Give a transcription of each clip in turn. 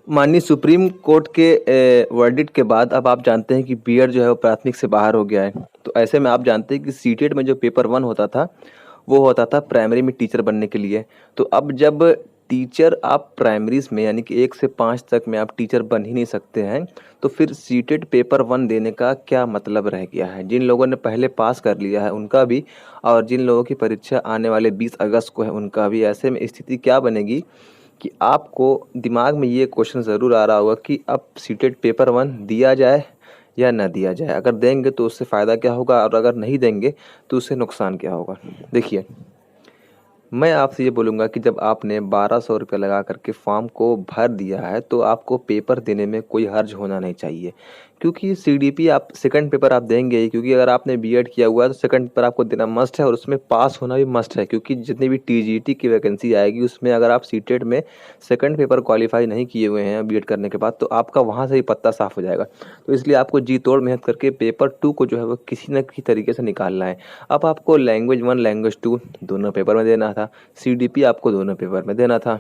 माननीय supreme court के verdict के बाद अब आप जानते हैं कि बीएड जो है वो प्राथमिक से बाहर हो गया है। तो ऐसे में आप जानते हैं कि सीटेट में जो पेपर वन होता था वो होता था प्राइमरी में टीचर बनने के लिए। तो अब जब टीचर आप प्राइमरीज में यानी कि 1 से 5 तक में आप टीचर बन ही नहीं सकते हैं, तो फिर सीटेट पेपर वन देने का क्या मतलब रह गया है। जिन लोगों ने पहले पास कर लिया है उनका भी, और जिन लोगों की परीक्षा आने वाले 20 अगस्त को है उनका भी। ऐसे में स्थिति क्या बनेगी कि आपको दिमाग में ये क्वेश्चन ज़रूर आ रहा होगा कि अब सीटेट पेपर वन दिया जाए या ना दिया जाए। अगर देंगे तो उससे फ़ायदा क्या होगा और अगर नहीं देंगे तो उससे नुकसान क्या होगा। देखिए, मैं आपसे ये बोलूँगा कि जब आपने 1200 रुपये लगा करके फॉर्म को भर दिया है तो आपको पेपर देने में कोई हर्ज होना नहीं चाहिए, क्योंकि सीडीपी आप सेकंड पेपर आप देंगे ही। क्योंकि अगर आपने बीएड किया हुआ है तो सेकंड पेपर आपको देना मस्ट है और उसमें पास होना भी मस्ट है, क्योंकि जितनी भी टीजीटी की वैकेंसी आएगी उसमें अगर आप सीटेट में सेकंड पेपर क्वालिफाई नहीं किए हुए हैं बीएड करने के बाद तो आपका वहाँ से ही पत्ता साफ हो जाएगा। तो इसलिए आपको जी तोड़ मेहनत करके पेपर टू को जो है वो किसी न किसी तरीके से निकालना है। अब आपको लैंग्वेज वन लैंग्वेज टू दोनों पेपर में देना था, सीडीपी आपको दोनों पेपर में देना था,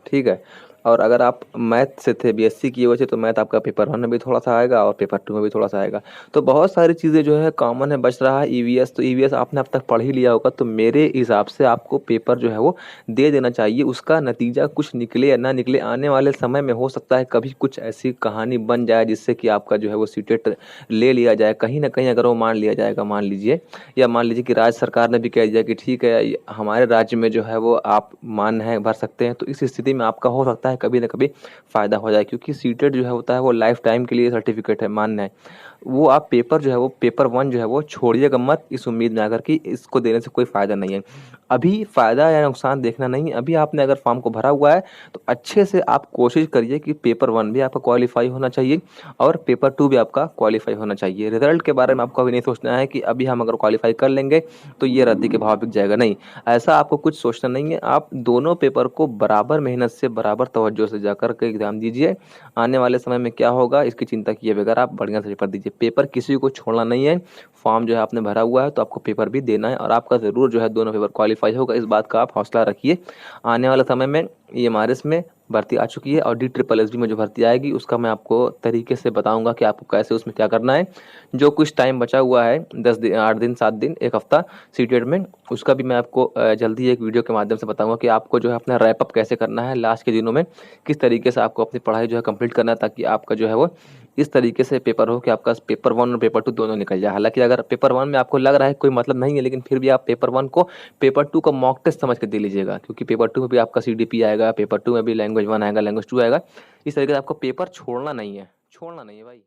ठीक है। और अगर आप मैथ से थे, बीएससी किए हुए थे, तो मैथ आपका पेपर वन में भी थोड़ा सा आएगा और पेपर टू में भी थोड़ा सा आएगा। तो बहुत सारी चीज़ें जो है कॉमन है। बच रहा है ईवीएस, तो ईवीएस आपने अब तक पढ़ ही लिया होगा। तो मेरे हिसाब से आपको पेपर जो है वो दे देना चाहिए। उसका नतीजा कुछ निकले या ना निकले, आने वाले समय में हो सकता है कभी कुछ ऐसी कहानी बन जाए जिससे कि आपका जो है वो सीटेट ले लिया जाए कहीं ना कहीं। अगर वो मान लिया जाएगा, मान लीजिए, या मान लीजिए कि राज्य सरकार ने भी कह दिया कि ठीक है हमारे राज्य में जो है वो आप मान है भर सकते हैं, तो इस स्थिति में आपका हो सकता है कभी ना कभी फ़ायदा हो जाए। क्योंकि सीटेट जो है होता है वो लाइफ टाइम के लिए सर्टिफिकेट है, मान्य है। वो आप पेपर जो है वो पेपर वन जो है वो छोड़िएगा मत, इस उम्मीद में आकर कि इसको देने से कोई फ़ायदा नहीं है। अभी फ़ायदा या नुकसान देखना नहीं है। अभी आपने अगर फॉर्म को भरा हुआ है तो अच्छे से आप कोशिश करिए कि पेपर वन भी आपका क्वालिफाई होना चाहिए और पेपर टू भी आपका क्वालिफाई होना चाहिए। रिजल्ट के बारे में आपको अभी नहीं सोचना है कि अभी हम अगर क्वालिफाई कर लेंगे तो ये रद्दी के भाव बिक जाएगा, नहीं, ऐसा आपको कुछ सोचना नहीं है। आप दोनों पेपर को बराबर मेहनत से, बराबर तवज्जो से जाकर के एग्ज़ाम दीजिए। आने वाले समय में क्या होगा इसकी चिंता किए बगैर आप बढ़िया से पेपर दीजिए। पेपर किसी को छोड़ना नहीं है। फॉर्म जो है आपने भरा हुआ है तो आपको पेपर भी देना है और आपका ज़रूर जो है दोनों पेपर क्वालिफाई होगा। इस बात का आप हौसला रखिए। आने वाले समय में ईएमआरएस में भर्ती आ चुकी है और DSSB में जो भर्ती आएगी उसका मैं आपको तरीके से बताऊंगा कि आपको कैसे उसमें क्या करना है। जो कुछ टाइम बचा हुआ है 10 दिन, 8 दिन, 7 दिन, एक हफ्ता सीटेट में, उसका भी मैं आपको जल्दी एक वीडियो के माध्यम से बताऊंगा कि आपको जो है अपना रैप अप कैसे करना है लास्ट के दिनों में, किस तरीके से आपको अपनी पढ़ाई जो है कंप्लीट करना है, ताकि आपका जो है वो इस तरीके से पेपर हो कि आपका पेपर वन और पेपर टू दोनों निकल जाए। हालांकि अगर पेपर वन में आपको लग रहा है कोई मतलब नहीं है, लेकिन फिर भी आप पेपर वन को पेपर टू का मॉक टेस्ट समझ के दे लीजिएगा, क्योंकि पेपर टू में भी आपका सीडीपी आएगा, पेपर टू में भी लैंग्वेज वन आएगा, लैंग्वेज टू आएगा। इस तरीके से आपको पेपर छोड़ना नहीं है, छोड़ना नहीं है भाई।